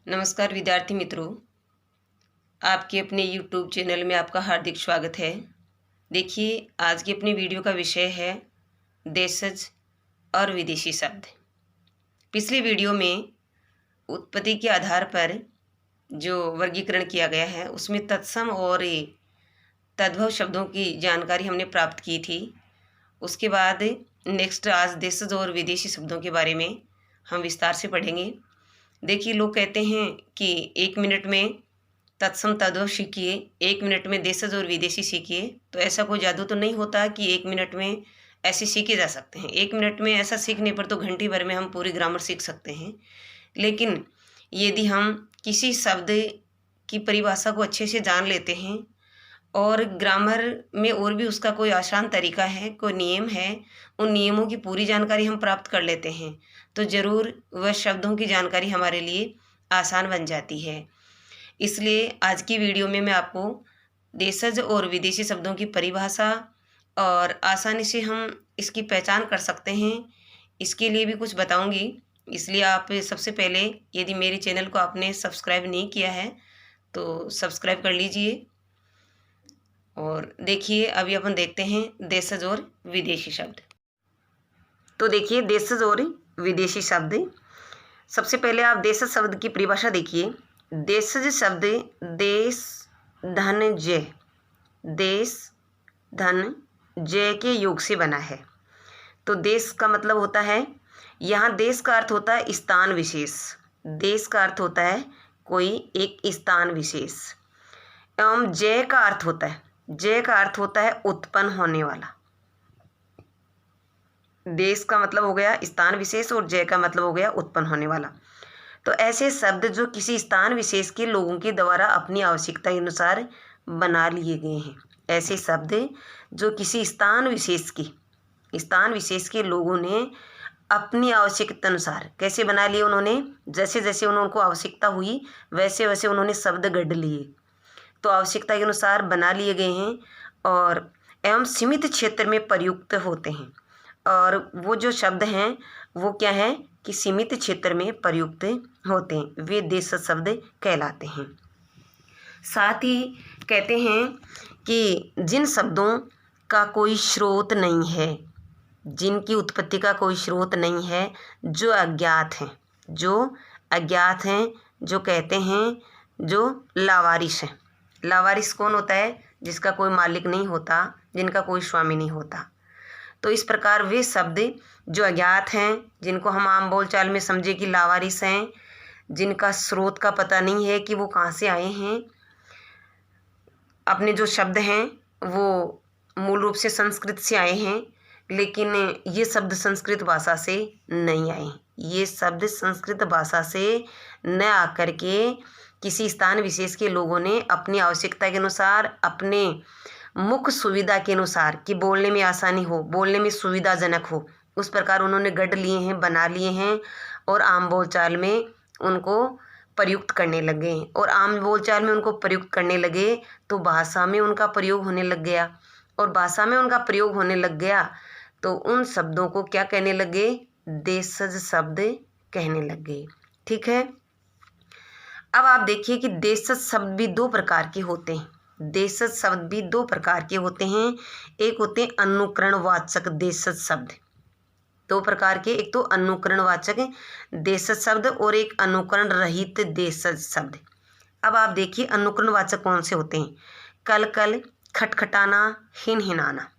नमस्कार विद्यार्थी मित्रों, आपके अपने YouTube चैनल में आपका हार्दिक स्वागत है। देखिए, आज की अपनी वीडियो का विषय है देशज और विदेशी शब्द। पिछली वीडियो में उत्पत्ति के आधार पर जो वर्गीकरण किया गया है उसमें तत्सम और तद्भव शब्दों की जानकारी हमने प्राप्त की थी। उसके बाद नेक्स्ट आज देशज और विदेशी शब्दों के बारे में हम विस्तार से पढ़ेंगे। देखिए, लोग कहते हैं कि 1 मिनट में तत्सम तद्भव सीखिए, 1 मिनट में देशज और विदेशी सीखिए। तो ऐसा कोई जादू तो नहीं होता कि 1 मिनट में ऐसे सीखे जा सकते हैं। 1 मिनट में ऐसा सीखने पर तो घंटी भर में हम पूरी ग्रामर सीख सकते हैं। लेकिन यदि हम किसी शब्द की परिभाषा को अच्छे से जान लेते हैं और ग्रामर में और भी उसका कोई आसान तरीका है, कोई नियम है, उन नियमों की पूरी जानकारी हम प्राप्त कर लेते हैं तो ज़रूर वह शब्दों की जानकारी हमारे लिए आसान बन जाती है। इसलिए आज की वीडियो में मैं आपको देशज और विदेशी शब्दों की परिभाषा और आसानी से हम इसकी पहचान कर सकते हैं, इसके लिए भी कुछ बताऊंगी। इसलिए आप सबसे पहले यदि मेरे चैनल को आपने सब्सक्राइब नहीं किया है तो सब्सक्राइब कर लीजिए। और देखिए, अभी अपन देखते हैं देशज और विदेशी शब्द। तो देखिए, देशज और विदेशी शब्द। सबसे पहले आप देशज शब्द की परिभाषा देखिए। देशज शब्द देश धन जय, देश धन जय के योग से बना है। तो देश का मतलब होता है, यहाँ देश का अर्थ होता है स्थान विशेष। देश का अर्थ होता है कोई एक स्थान विशेष। एवं जय का अर्थ होता है, जय का अर्थ होता है उत्पन्न होने वाला। देश का मतलब हो गया स्थान विशेष और जय का मतलब हो गया उत्पन्न होने वाला। तो ऐसे शब्द जो किसी स्थान विशेष के लोगों के द्वारा अपनी आवश्यकता के अनुसार बना लिए गए हैं। ऐसे शब्द जो किसी स्थान विशेष के लोगों ने अपनी आवश्यकता अनुसार कैसे बना लिए, उन्होंने जैसे जैसे उनको आवश्यकता हुई वैसे वैसे उन्होंने शब्द गढ़ लिए। तो आवश्यकता के अनुसार बना लिए गए हैं और एवं सीमित क्षेत्र में प्रयुक्त होते हैं। और वो जो शब्द हैं वो क्या है कि सीमित क्षेत्र में प्रयुक्त होते हैं, वे देशज शब्द कहलाते हैं। साथ ही कहते हैं कि जिन शब्दों का कोई स्रोत नहीं है, जिनकी उत्पत्ति का कोई स्रोत नहीं है, जो अज्ञात हैं, जो कहते हैं जो लावारिस हैं। लावारिस कौन होता है? जिसका कोई मालिक नहीं होता, जिनका कोई स्वामी नहीं होता। तो इस प्रकार वे शब्द जो अज्ञात हैं, जिनको हम आम बोलचाल में समझे कि लावारिस हैं, जिनका स्रोत का पता नहीं है कि वो कहाँ से आए हैं। अपने जो शब्द हैं वो मूल रूप से संस्कृत से आए हैं, लेकिन ये शब्द संस्कृत भाषा से नहीं आए। ये शब्द संस्कृत भाषा से न आकर के किसी स्थान विशेष के लोगों ने अपनी आवश्यकता के अनुसार, अपने मुख्य सुविधा के अनुसार कि बोलने में आसानी हो, बोलने में सुविधाजनक हो, उस प्रकार उन्होंने गढ़ लिए हैं, बना लिए हैं और आम बोलचाल में उनको प्रयुक्त करने लगे। और आम बोलचाल में उनको प्रयुक्त करने लगे तो भाषा में उनका प्रयोग होने लग गया, और भाषा में उनका प्रयोग होने लग गया तो उन शब्दों को क्या कहने लगे? देशज शब्द कहने लगे। ठीक है। अब आप देखिए कि देशज शब्द भी दो प्रकार के होते हैं। देशज शब्द भी दो प्रकार के होते हैं। एक होते हैं अनुकरणवाचक देशज शब्द, दो प्रकार के, एक तो अनुकरणवाचक देशज शब्द और एक अनुकरण रहित देशज शब्द। अब आप देखिए अनुकरणवाचक कौन से होते हैं? कल कल, खटखटाना, हिन हिनाना।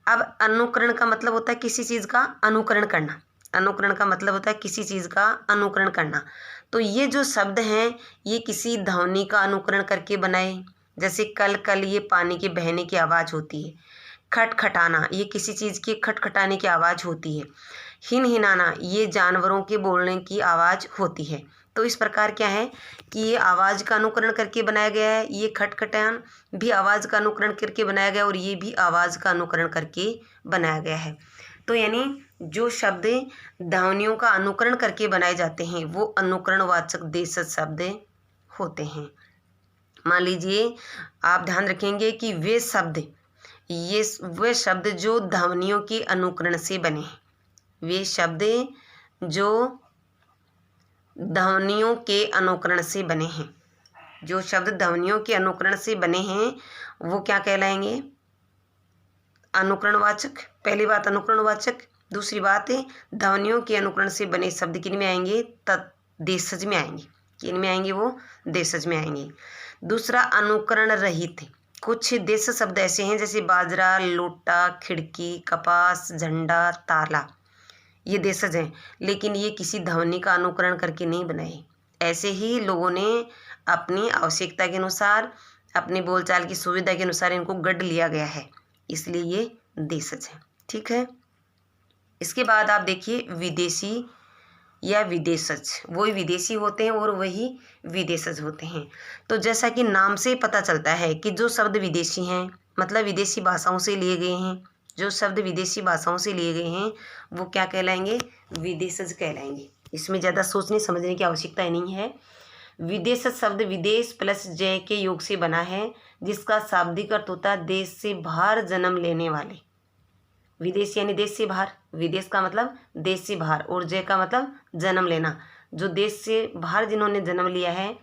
अब अनुकरण का मतलब होता है किसी चीज़ का अनुकरण करना। अनुकरण का मतलब होता है किसी चीज़ का अनुकरण करना। तो ये जो शब्द हैं ये किसी ध्वनि का अनुकरण करके बनाए। जैसे कल कल ये पानी के बहने की आवाज़ होती है। खटखटाना ये किसी चीज़ के खटखटाने की आवाज़ होती है। हिन हिनाना ये जानवरों के बोलने की आवाज़ होती है। तो इस प्रकार क्या है कि ये आवाज़ का अनुकरण करके बनाया गया है। ये खटखटान भी आवाज़ का अनुकरण करके बनाया गया और ये भी आवाज़ का अनुकरण करके बनाया गया है। तो यानी जो शब्द ध्वनियों का अनुकरण करके बनाए जाते हैं वो अनुकरणवाचक देशज शब्द होते हैं। मान लीजिए, आप ध्यान रखेंगे कि वे शब्द जो ध्वनियों के अनुकरण से बने हैं, वे शब्द जो ध्वनियों के अनुकरण से बने हैं। जो शब्द ध्वनियों के अनुकरण से बने हैं वो क्या कहलाएंगे? अनुकरणवाचक। पहली बात अनुकरणवाचक, दूसरी बात है ध्वनियों के अनुकरण से बने शब्द किन में आएंगे? देशज में आएंगे। किन में आएंगे? वो देशज में आएंगे। दूसरा अनुकरण रहित। कुछ देश शब्द ऐसे हैं जैसे बाजरा, लोटा, खिड़की, कपास, झंडा, ताला, ये देशज हैं, लेकिन ये किसी ध्वनि का अनुकरण करके नहीं बनाए। ऐसे ही लोगों ने अपनी आवश्यकता के अनुसार, अपनी बोलचाल की सुविधा के अनुसार इनको गढ़ लिया गया है, इसलिए ये देशज है। ठीक है। इसके बाद आप देखिए विदेशी या विदेशज। वही विदेशी होते हैं और वही विदेशज होते हैं। तो जैसा कि नाम से पता चलता है कि जो शब्द विदेशी हैं, मतलब विदेशी भाषाओं से लिए गए हैं, जो शब्द विदेशी भाषाओं से लिए गए हैं वो क्या कहलाएंगे? विदेशज कहलाएंगे। इसमें ज़्यादा सोचने समझने की आवश्यकता नहीं है। विदेशज शब्द विदेश प्लस जय के योग से बना है, जिसका शाब्दिक अर्थ होता है देश से बाहर जन्म लेने वाले। विदेश यानी देश से बाहर, विदेश का मतलब देश से बाहर, और जय का मतलब जन्म लेना। जो देश से बाहर जिन्होंने जन्म लिया है,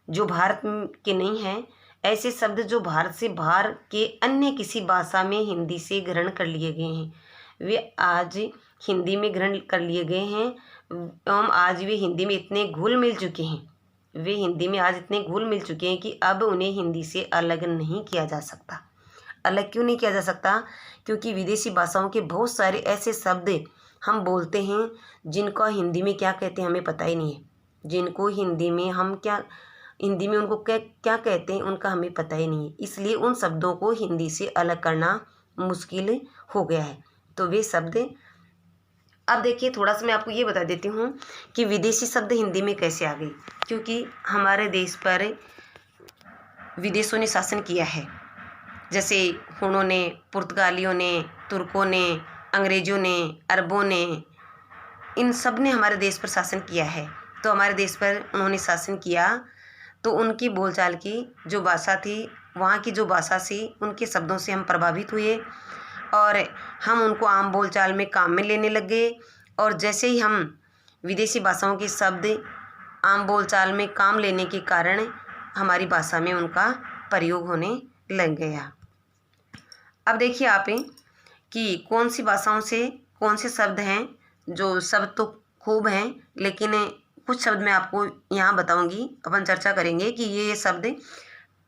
जो भारत के नहीं हैं, ऐसे शब्द जो भारत से बाहर के अन्य किसी भाषा में हिंदी से ग्रहण कर लिए गए हैं, वे आज हिंदी में ग्रहण कर लिए गए हैं एवं आज वे हिंदी में इतने घुल मिल चुके हैं, वे हिंदी में आज इतने घुल मिल चुके हैं कि अब उन्हें हिंदी से अलग नहीं किया जा सकता। अलग क्यों नहीं किया जा सकता? क्योंकि विदेशी भाषाओं के बहुत सारे ऐसे शब्द हम बोलते हैं जिनको हिंदी में क्या कहते हैं हमें पता ही नहीं है। जिनको हिंदी में हम हिंदी में उनको क्या कहते हैं उनका हमें पता ही नहीं है, इसलिए उन शब्दों को हिंदी से अलग करना मुश्किल हो गया है। तो वे शब्द, अब देखिए थोड़ा सा मैं आपको ये बता देती हूँ कि विदेशी शब्द हिंदी में कैसे आ गए। क्योंकि हमारे देश पर विदेशों ने शासन किया है, जैसे हुनों ने, पुर्तगालियों ने, तुर्कों ने, अंग्रेज़ों ने, अरबों ने, इन सब ने हमारे देश पर शासन किया है। तो हमारे देश पर उन्होंने शासन किया तो उनकी बोलचाल की जो भाषा थी, वहाँ की जो भाषा से उनके शब्दों से हम प्रभावित हुए और हम उनको आम बोलचाल में काम में लेने लग गए। और जैसे ही हम विदेशी भाषाओं के शब्द आम बोलचाल में काम लेने के कारण हमारी भाषा में उनका प्रयोग होने लग गया। अब देखिए आप कि कौन सी भाषाओं से कौन से शब्द हैं, जो शब्द तो खूब हैं लेकिन कुछ शब्द मैं आपको यहाँ बताऊँगी, अपन चर्चा करेंगे कि ये शब्द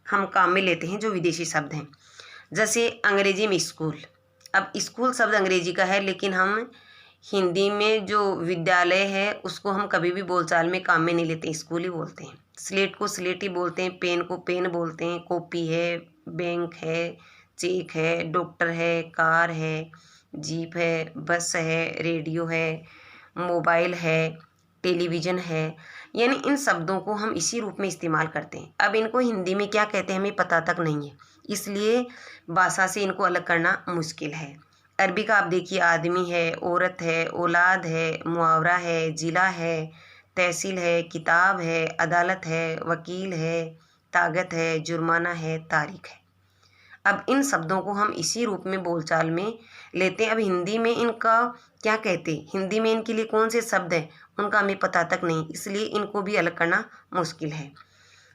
हम काम में लेते हैं जो विदेशी शब्द हैं। जैसे अंग्रेजी में स्कूल। अब स्कूल शब्द अंग्रेजी का है, लेकिन हम हिंदी में जो विद्यालय है उसको हम कभी भी बोलचाल में काम में नहीं लेते, स्कूल ही बोलते हैं। स्लेट को स्लेट ही बोलते हैं, पेन को पेन बोलते हैं, कॉपी है, बैंक है, चेक है, डॉक्टर है, कार है, जीप है, बस है, रेडियो है, मोबाइल है, टेलीविज़न है। यानी इन शब्दों को हम इसी रूप में इस्तेमाल करते हैं। अब इनको हिंदी में क्या कहते हैं हमें पता तक नहीं है, इसलिए भाषा से इनको अलग करना मुश्किल है। अरबी का आप देखिए आदमी है, औरत है, औलाद है, मुहावरा है, ज़िला है, तहसील है, किताब है, अदालत है, वकील है, ताकत है, जुर्माना है, तारीख है। अब इन शब्दों को हम इसी रूप में बोलचाल में लेते हैं। अब हिंदी में इनका क्या कहते हैं, हिंदी में इनके लिए कौन से शब्द हैं उनका हमें पता तक नहीं, इसलिए इनको भी अलग करना मुश्किल है।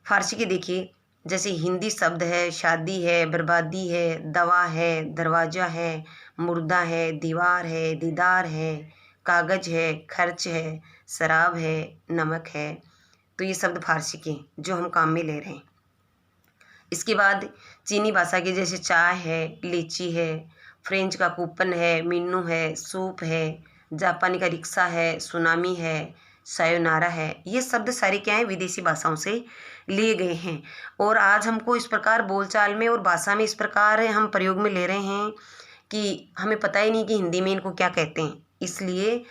फारसी के देखिए, जैसे हिंदी शब्द है शादी है, बर्बादी है, दवा है, दरवाज़ा है, मुर्दा है, दीवार है, दीदार है, कागज़ है, खर्च है, शराब है, नमक है। तो ये शब्द फारसी के जो हम काम में ले रहे हैं। इसके बाद चीनी भाषा के जैसे चाय है, लीची है, फ्रेंच का कूपन है, मीनू है, सूप है, जापानी का रिक्शा है, सुनामी है, सायोनारा है। ये शब्द सारे क्या हैं, विदेशी भाषाओं से लिए गए हैं। और आज हमको इस प्रकार बोलचाल में और भाषा में इस प्रकार हम प्रयोग में ले रहे हैं कि हमें पता ही नहीं कि हिंदी में इनको क्या कहते हैं, इसलिए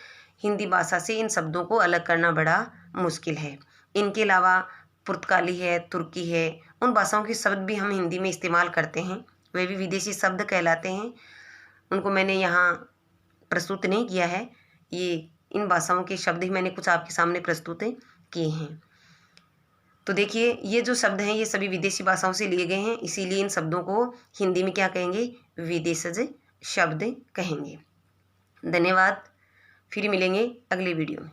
हिंदी भाषा से इन शब्दों को अलग करना बड़ा मुश्किल है। इनके अलावा पुर्तगाली है, तुर्की है, उन भाषाओं के शब्द भी हम हिंदी में इस्तेमाल करते हैं, वे भी विदेशी शब्द कहलाते हैं। उनको मैंने यहाँ प्रस्तुत नहीं किया है, ये इन भाषाओं के शब्द ही मैंने कुछ आपके सामने प्रस्तुत किए हैं। तो देखिए ये जो शब्द हैं ये सभी विदेशी भाषाओं से लिए गए हैं, इसीलिए इन शब्दों को हिंदी में क्या कहेंगे, विदेशज शब्द कहेंगे। धन्यवाद, फिर मिलेंगे अगले वीडियो में।